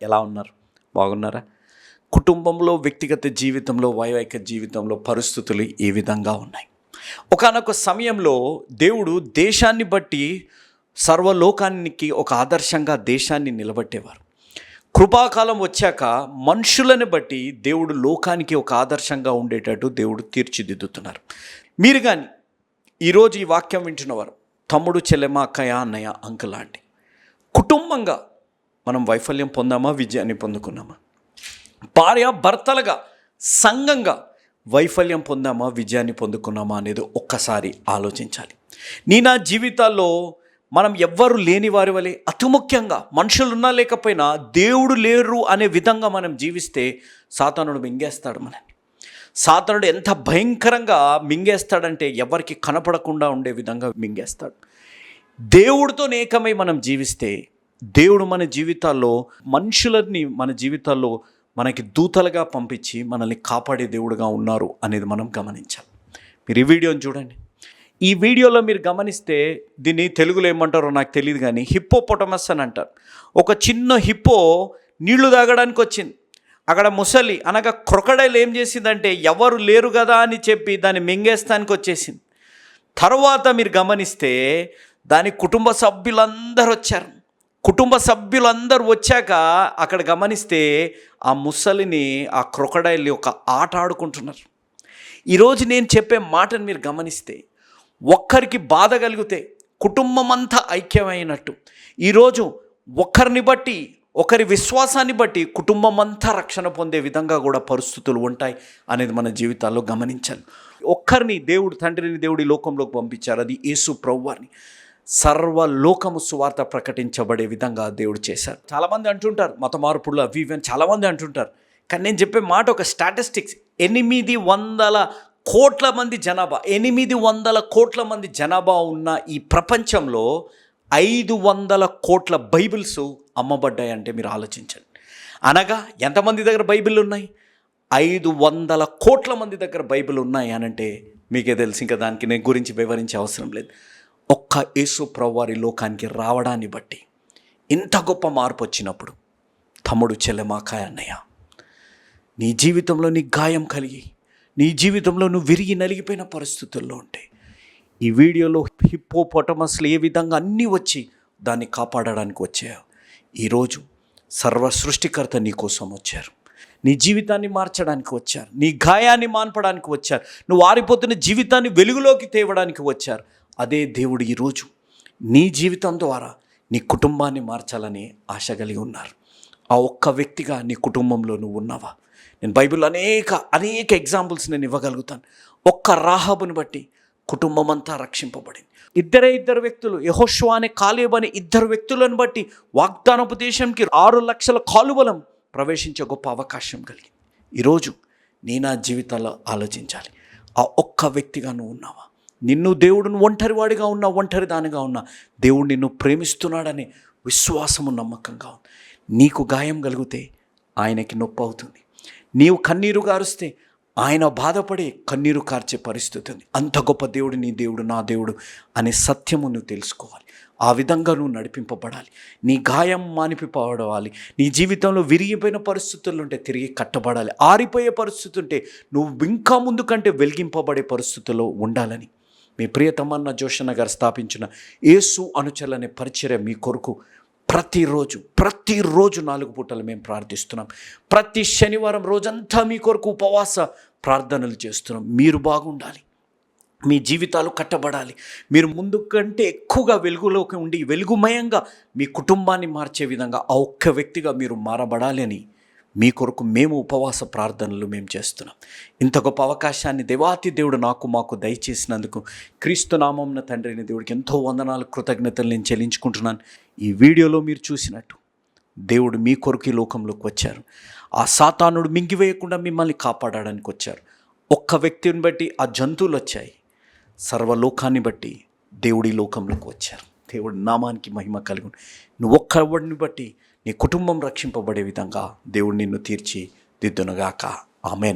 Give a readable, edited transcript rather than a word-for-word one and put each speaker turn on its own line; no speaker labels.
ఎలా ఉన్నారు? బాగున్నారా? కుటుంబంలో, వ్యక్తిగత జీవితంలో, వైవాహిక జీవితంలో పరిస్థితులు ఈ విధంగా ఉన్నాయి. ఒకానొక సమయంలో దేవుడు దేశాన్ని బట్టి సర్వలోకానికి ఒక ఆదర్శంగా దేశాన్ని నిలబెట్టేవారు. కృపాకాలం వచ్చాక మనుషులను బట్టి దేవుడు లోకానికి ఒక ఆదర్శంగా ఉండేటట్టు దేవుడు తీర్చిదిద్దుతున్నారు. మీరు కానీ ఈరోజు ఈ వాక్యం వింటున్నవారు, తమ్ముడు, చెల్లెమ్మ, అక్కయ్య, అన్నయ్య, అంకుల్, ఆంటీ, కుటుంబంగా మనం వైఫల్యం పొందామా, విజయాన్ని పొందుకున్నామా? భార్య భర్తలుగా, సంఘంగా వైఫల్యం పొందామా, విజయాన్ని పొందుకున్నామా అనేది ఒక్కసారి ఆలోచించాలి. నా జీవితాల్లో మనం ఎవ్వరు లేని వారి వలె, అతి ముఖ్యంగా మనుషులున్నా లేకపోయినా దేవుడు లేరు అనే విధంగా మనం జీవిస్తే సాతానుడు మింగేస్తాడు మనని. సాతానుడు ఎంత భయంకరంగా మింగేస్తాడంటే ఎవరికి కనపడకుండా ఉండే విధంగా మింగేస్తాడు. దేవుడితో ఏకమై మనం జీవిస్తే దేవుడు మన జీవితాల్లో మనుషులని మన జీవితాల్లో మనకి దూతలుగా పంపించి మనల్ని కాపాడే దేవుడుగా ఉన్నారు అనేది మనం గమనించాలి. మీరు ఈ వీడియోని చూడండి. ఈ వీడియోలో మీరు గమనిస్తే దీన్ని తెలుగులో ఏమంటారో నాకు తెలియదు కానీ హిప్పోపొటమస్ అని అంటారు. ఒక చిన్న హిప్పో నీళ్లు తాగడానికి వచ్చింది. అక్కడ ముసలి అనగా క్రొకడైల్ ఏం చేసిందంటే ఎవరు లేరు కదా అని చెప్పి దాన్ని మింగేస్తానికి వచ్చేసింది. తర్వాత మీరు గమనిస్తే దాని కుటుంబ సభ్యులందరూ వచ్చారు. కుటుంబ సభ్యులందరూ వచ్చాక అక్కడ గమనిస్తే ఆ ముసలిని, ఆ క్రొకడైల్ ఒక ఆట ఆడుకుంటున్నారు. ఈరోజు నేను చెప్పే మాటను మీరు గమనిస్తే ఒక్కరికి బాధ కలిగితే కుటుంబం అంతా ఐక్యమైనట్టు, ఈరోజు ఒక్కరిని బట్టి, ఒకరి విశ్వాసాన్ని బట్టి కుటుంబం అంతా రక్షణ పొందే విధంగా కూడా పరిస్థితులు ఉంటాయి అనేది మన జీవితాల్లో గమనించాలి. ఒక్కరిని దేవుడు, తండ్రిని దేవుడి లోకంలోకి పంపించారు, అది యేసు ప్రభువారిని. సర్వలోకము సువార్త ప్రకటించబడే విధంగా దేవుడు చేశారు. చాలామంది అంటుంటారు మత మార్పులు అవి ఇవి అని చాలామంది అంటుంటారు. కానీ నేను చెప్పే మాట ఒక స్టాటిస్టిక్స్, 800 కోట్ల మంది జనాభా, 800 కోట్ల మంది జనాభా ఉన్న ఈ ప్రపంచంలో 500 కోట్ల బైబిల్స్ అమ్మబడ్డాయి అంటే మీరు ఆలోచించండి. అనగా ఎంతమంది దగ్గర బైబిల్ ఉన్నాయి? 500 కోట్ల మంది దగ్గర బైబిల్ ఉన్నాయి అనంటే మీకే తెలుసు. ఇంకా దానికి నేను గురించి వివరించే అవసరం లేదు. ఒక్క యేసు ప్రభువారి లోకానికి రావడాన్ని బట్టి ఇంత గొప్ప మార్పు వచ్చినప్పుడు, తమ్ముడు, చెల్లెమ్మ, అక్కయ్య, అన్నయ్య, నీ జీవితంలో నీ గాయం కలిగి, నీ జీవితంలో నువ్వు విరిగి నలిగిపోయిన పరిస్థితుల్లో ఉంటే ఈ వీడియోలో హిప్పోపొటమస్లు ఏ విధంగా అన్నీ వచ్చి దాన్ని కాపాడడానికి వచ్చాయో, ఈరోజు సర్వ సృష్టికర్త నీ కోసం వచ్చారు. నీ జీవితాన్ని మార్చడానికి వచ్చారు. నీ గాయాన్ని మాన్పడానికి వచ్చారు. నువ్వు ఆరిపోతున్న జీవితాన్ని వెలుగులోకి తేవడానికి వచ్చారు. అదే దేవుడు ఈరోజు నీ జీవితం ద్వారా నీ కుటుంబాన్ని మార్చాలని ఆశ కలిగి ఉన్నారు. ఆ ఒక్క వ్యక్తిగా నీ కుటుంబంలో నువ్వు ఉన్నావా? నేను బైబిల్ అనేక ఎగ్జాంపుల్స్ నేను ఇవ్వగలుగుతాను. ఒక్క రాహాబుని బట్టి కుటుంబం అంతా రక్షింపబడింది. ఇద్దరు వ్యక్తులు, యెహోషువ అనే, కాలేబు అనే 2 వ్యక్తులను బట్టి వాగ్దానపు దేశంకి 6 లక్షల కాలువలం ప్రవేశించే గొప్ప అవకాశం కలిగింది. ఈరోజు నా జీవితాల్లో ఆలోచించాలి. ఆ ఒక్క వ్యక్తిగా నువ్వు ఉన్నావా? నిన్ను దేవుడును ఒంటరివాడిగా ఉన్నా, ఒంటరి దానిగా ఉన్నా దేవుడు నిన్ను ప్రేమిస్తున్నాడనే విశ్వాసము, నమ్మకంగా ఉంది. నీకు గాయం కలిగితే ఆయనకి నొప్పి అవుతుంది. నీవు కన్నీరు గారుస్తే ఆయన బాధపడే కన్నీరు కార్చే పరిస్థితి ఉంది. అంత గొప్ప దేవుడు నీ దేవుడు, నా దేవుడు అనే సత్యము నువ్వు తెలుసుకోవాలి. ఆ విధంగా నువ్వు నడిపింపబడాలి. నీ గాయం మానిపిపబడాలి. నీ జీవితంలో విరిగిపోయిన పరిస్థితులు ఉంటే తిరిగి కట్టబడాలి. ఆరిపోయే పరిస్థితి ఉంటే నువ్వు ఇంకా ముందు కంటే వెలిగింపబడే పరిస్థితుల్లో ఉండాలని మీ ప్రియతమన్న జోషన్న గారు స్థాపించిన యేసు అనుచరులు అనే పరిచర్య మీ కొరకు ప్రతిరోజు 4 పూటలు మేము ప్రార్థిస్తున్నాం. ప్రతి శనివారం రోజంతా మీ కొరకు ఉపవాస ప్రార్థనలు చేస్తున్నాం. మీరు బాగుండాలి, మీ జీవితాలు కట్టబడాలి, మీరు ముందు కంటే ఎక్కువగా వెలుగులోకి ఉండి వెలుగుమయంగా మీ కుటుంబాన్ని మార్చే విధంగా ఆ ఒక్క వ్యక్తిగా మీరు మారబడాలి అని మీ కొరకు మేము ఉపవాస ప్రార్థనలు మేము చేస్తున్నాం. ఇంత గొప్ప అవకాశాన్ని దేవాతి దేవుడు మాకు దయచేసినందుకు క్రీస్తు నామమున తండ్రిని దేవుడికి ఎంతో వందనాలు, కృతజ్ఞతలు నేను చెల్లించుకుంటున్నాను. ఈ వీడియోలో మీరు చూసినట్టు దేవుడు మీ కొరకు ఈ లోకంలోకి వచ్చారు. ఆ సాతానుడు మింగివేయకుండా మిమ్మల్ని కాపాడడానికి వచ్చారు. ఒక్క వ్యక్తిని బట్టి ఆ జంతువులు వచ్చాయి. సర్వలోకాన్ని బట్టి దేవుడి లోకంలోకి వచ్చారు. దేవుడి నామానికి మహిమ కలుగును. నువ్వు ఒక్కడిని బట్టి నీ కుటుంబం రక్షింపబడే విధంగా దేవుడు నిన్ను తీర్చిదిద్దునుగాక. ఆమేన్.